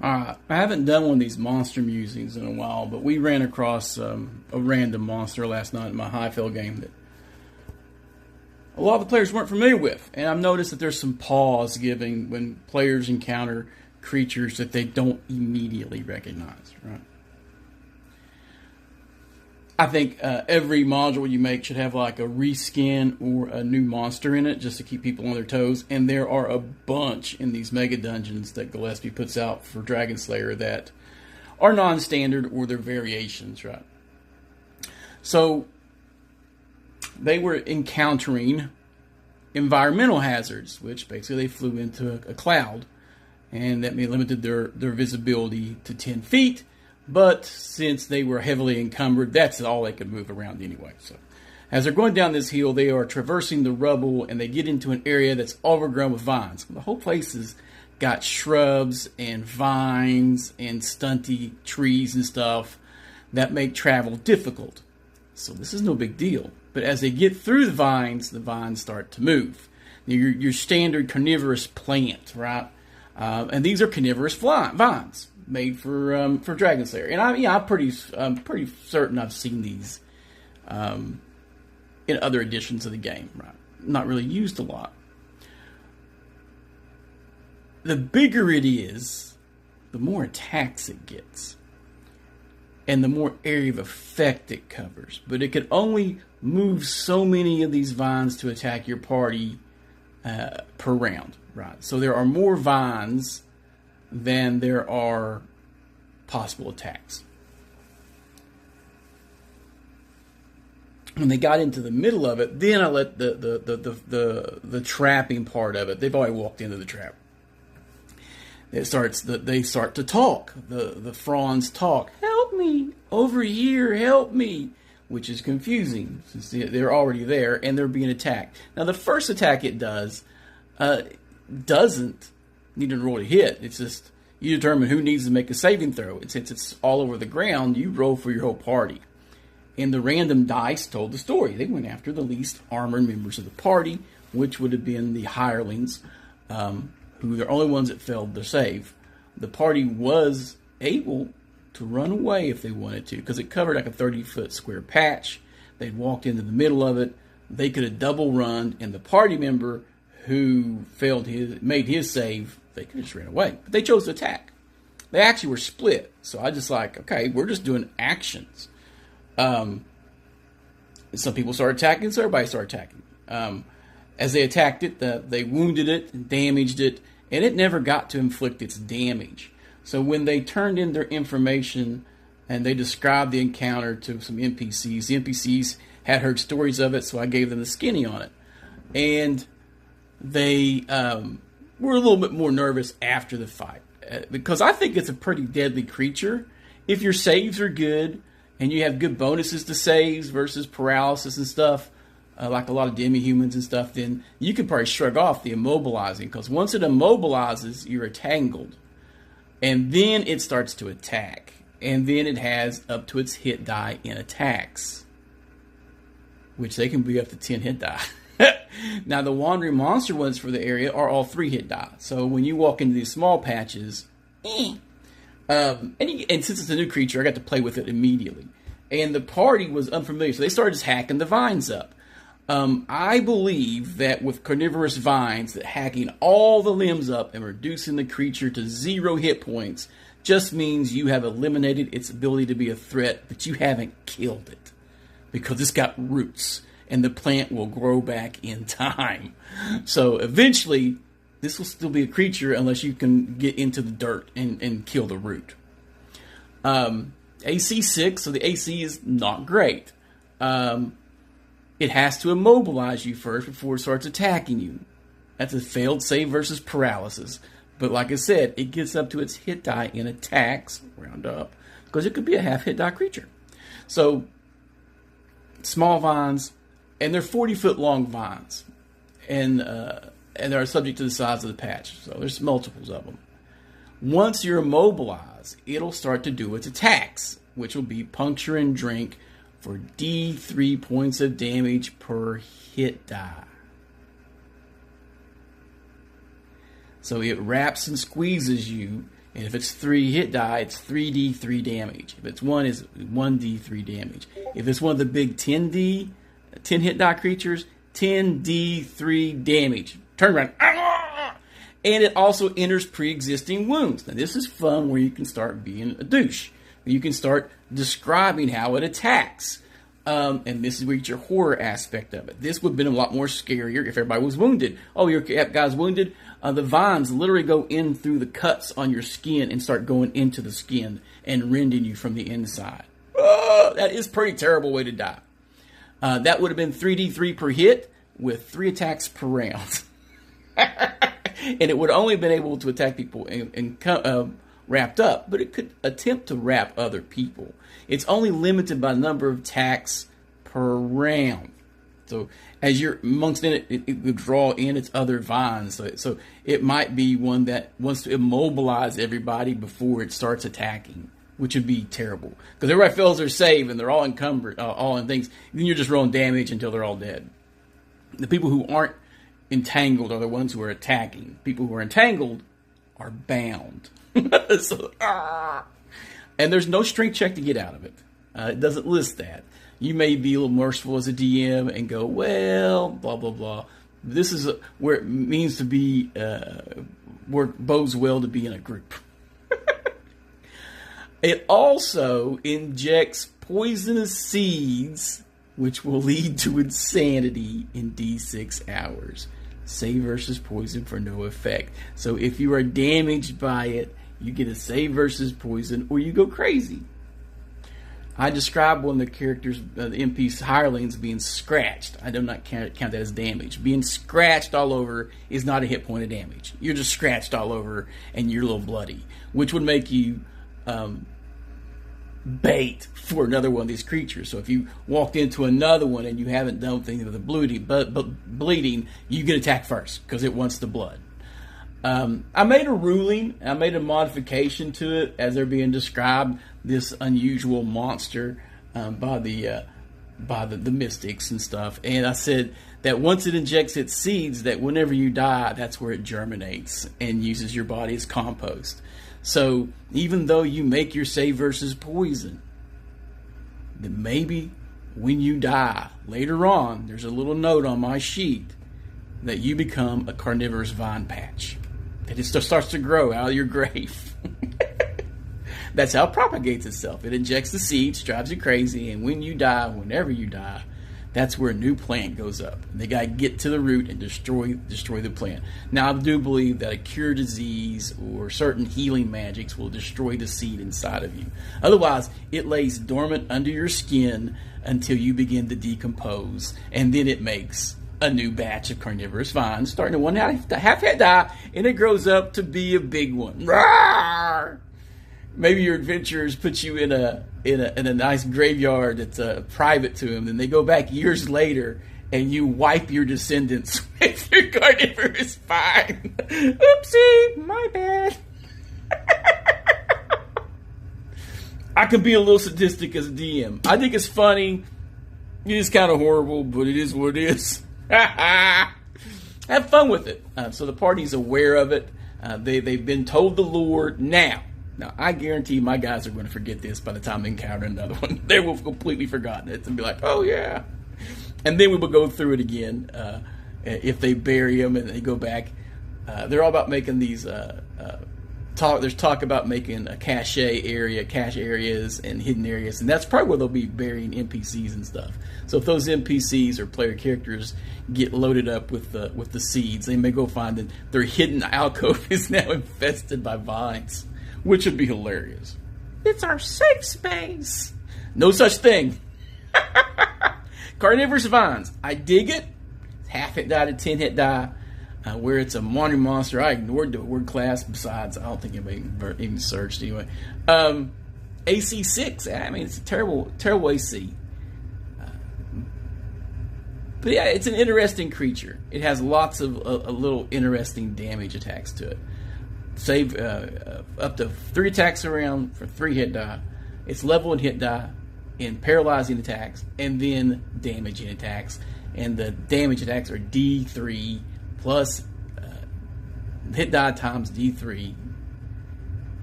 I haven't done one of these monster musings in a while, but we ran across a random monster last night in my Highfield game that a lot of the players weren't familiar with. And I've noticed that there's some pause giving when players encounter creatures that they don't immediately recognize, right? I think every module you make should have like a reskin or a new monster in it just to keep people on their toes. And there are a bunch in these mega dungeons that Gillespie puts out for Dragon Slayer that are non-standard or they're variations, right? So they were encountering environmental hazards, which basically they flew into a cloud. And that limited their visibility to 10 feet. But since they were heavily encumbered, that's all they could move around anyway. So as they're going down this hill, they are traversing the rubble, and they get into an area that's overgrown with vines. The whole place has got shrubs and vines and stunty trees and stuff that make travel difficult. So this is no big deal. But as they get through the vines start to move. Your standard carnivorous plant, right? And these are carnivorous vines made for Dragon Slayer, and I'm pretty certain I've seen these in other editions of the game. Right, not really used a lot. The bigger it is, the more attacks it gets, and the more area of effect it covers. But it can only move so many of these vines to attack your party per round. Right, so there are more vines than there are possible attacks. When they got into the middle of it, then I let the trapping part of it. They've already walked into the trap. They start to talk. The fronds talk. Help me over here. Help me, which is confusing since they're already there and they're being attacked. Now the first attack it doesn't need to roll to hit. It's just you determine who needs to make a saving throw. And since it's all over the ground, you roll for your whole party. And the random dice told the story. They went after the least armored members of the party, which would have been the hirelings, who are the only ones that failed their save. The party was able to run away if they wanted to, because it covered like a 30-foot square patch. They'd walked into the middle of it. They could have double run, and the party member who made his save, they could have just ran away. But they chose to attack. They actually were split. So I just okay, we're just doing actions. Some people started attacking, so everybody started attacking. As they attacked it, they wounded it, and damaged it, and it never got to inflict its damage. So when they turned in their information and they described the encounter to some NPCs, the NPCs had heard stories of it, so I gave them the skinny on it. And they were a little bit more nervous after the fight, because I think it's a pretty deadly creature. If your saves are good and you have good bonuses to saves versus paralysis and stuff, like a lot of demi-humans and stuff, then you can probably shrug off the immobilizing, because once it immobilizes, you're tangled. And then it starts to attack. And then it has up to its hit die in attacks, which they can be up to 10 hit die. Now, the wandering monster ones for the area are all 3 hit die. So when you walk into these small patches, and since it's a new creature, I got to play with it immediately. And the party was unfamiliar, so they started just hacking the vines up. I believe that with carnivorous vines, that hacking all the limbs up and reducing the creature to 0 hit points just means you have eliminated its ability to be a threat, but you haven't killed it, because it's got roots, and the plant will grow back in time. So eventually, this will still be a creature unless you can get into the dirt and kill the root. AC 6, so the AC is not great. It has to immobilize you first before it starts attacking you. That's a failed save versus paralysis. But like I said, it gets up to its hit die in attacks, round up, because it could be a half hit die creature. So, small vines, and they're 40-foot long vines. And they're subject to the size of the patch. So there's multiples of them. Once you're immobilized, it'll start to do its attacks, which will be puncture and drink for D3 points of damage per hit die. So it wraps and squeezes you, And if it's 3 hit die, it's 3d 3 damage. If it's 1, it's 1d 3 damage. If it's one of the big 10 hit die creatures, 10d 3 damage. Turn around. And it also enters pre-existing wounds. Now this is fun where you can start being a douche. You can start describing how it attacks. And this is where you get your horror aspect of it. This would have been a lot more scarier if everybody was wounded. Oh, your guy's wounded? The vines literally go in through the cuts on your skin and start going into the skin and rending you from the inside. Oh, that is a pretty terrible way to die. That would have been 3d3 per hit with 3 attacks per round. And it would only have been able to attack people and wrapped up, but it could attempt to wrap other people. It's only limited by the number of attacks per round. So as you're amongst in it, it would draw in its other vines. So it might be one that wants to immobilize everybody before it starts attacking, which would be terrible. Because everybody feels they're safe and they're all encumbered, all in things. Then you're just rolling damage until they're all dead. The people who aren't entangled are the ones who are attacking. People who are entangled are bound. And there's no strength check to get out of it. It doesn't list that. You may be a little merciful as a DM and go, well, blah, blah, blah. This is where it means to be, where it bodes well to be in a group. It also injects poisonous seeds, which will lead to insanity in D6 hours. Save versus poison for no effect. So if you are damaged by it, you get a save versus poison, or you go crazy. I described one of the characters, the NPC hirelings, being scratched. I do not count that as damage. Being scratched all over is not a hit point of damage. You're just scratched all over, and you're a little bloody, which would make you bait for another one of these creatures. So if you walked into another one and you haven't done anything with the bleeding, you get attacked first because it wants the blood. I made a ruling. I made a modification to it as they're being described. This unusual monster by the mystics and stuff. And I said that once it injects its seeds, that whenever you die, that's where it germinates and uses your body as compost. So even though you make your save versus poison, then maybe when you die later on, there's a little note on my sheet that you become a carnivorous vine patch. That it starts to grow out of your grave. That's how it propagates itself. It injects the seeds, drives you crazy, and when you die, whenever you die, that's where a new plant goes up. They got to get to the root and destroy the plant. Now, I do believe that a cure disease or certain healing magics will destroy the seed inside of you. Otherwise, it lays dormant under your skin until you begin to decompose, and then it makes a new batch of carnivorous vines, starting at one half head die, and it grows up to be a big one. Rawr! Maybe your adventurers put you in a nice graveyard that's private to them, and they go back years later, and you wipe your descendants with your carnivorous vine. Oopsie, my bad. I can be a little sadistic as a DM. I think it's funny. It is kind of horrible, but it is what it is. Have fun with it. So the party's aware of it. They've been told the lore. Now, I guarantee my guys are going to forget this by the time they encounter another one. They will have completely forgotten it and be like, oh, yeah. And then we will go through it again. If they bury them and they go back. They're all about making these... There's talk about making a cache areas and hidden areas, and that's probably where they'll be burying NPCs and stuff. So if those NPCs or player characters get loaded up with the seeds, they may go find that their hidden alcove is now infested by vines, which would be hilarious. It's our safe space. No such thing. Carnivorous vines. I dig it. Half hit die to 10 hit die. Where it's a wandering monster. I ignored the word class. Besides, I don't think anybody even searched anyway. AC 6. I mean, it's a terrible AC. But yeah, it's an interesting creature. It has lots of a little interesting damage attacks to it. Save up to 3 attacks around for 3 hit die. It's level and hit die, and paralyzing attacks, and then damaging attacks. And the damage attacks are D3 plus hit die times D3.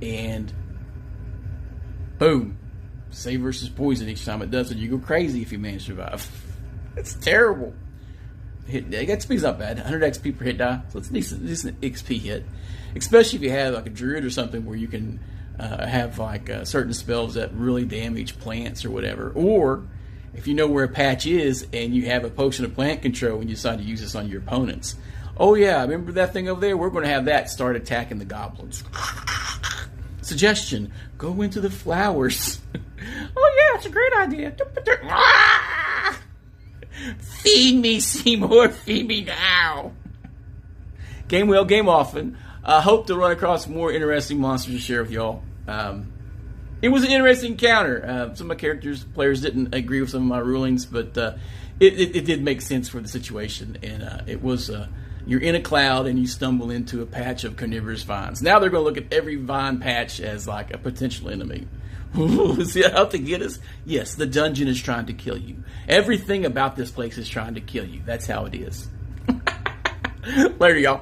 and boom, save versus poison each time it does it. You go crazy if you manage to survive. It's terrible. XP's not bad. 100 XP per hit die, so it's a decent XP hit. Especially if you have like a druid or something where you can have like certain spells that really damage plants or whatever. Or if you know where a patch is and you have a potion of plant control and you decide to use this on your opponents. Oh yeah, remember that thing over there? We're going to have that start attacking the goblins. Suggestion, go into the flowers. Oh yeah, it's a great idea. Feed me, Seymour, feed me now. Game well, game often. I hope to run across more interesting monsters to share with y'all. It was an interesting encounter. Some of my players didn't agree with some of my rulings, but it did make sense for the situation. And it was, you're in a cloud and you stumble into a patch of carnivorous vines. Now they're going to look at every vine patch as like a potential enemy. See how to get us? Yes, the dungeon is trying to kill you. Everything about this place is trying to kill you. That's how it is. Later, y'all.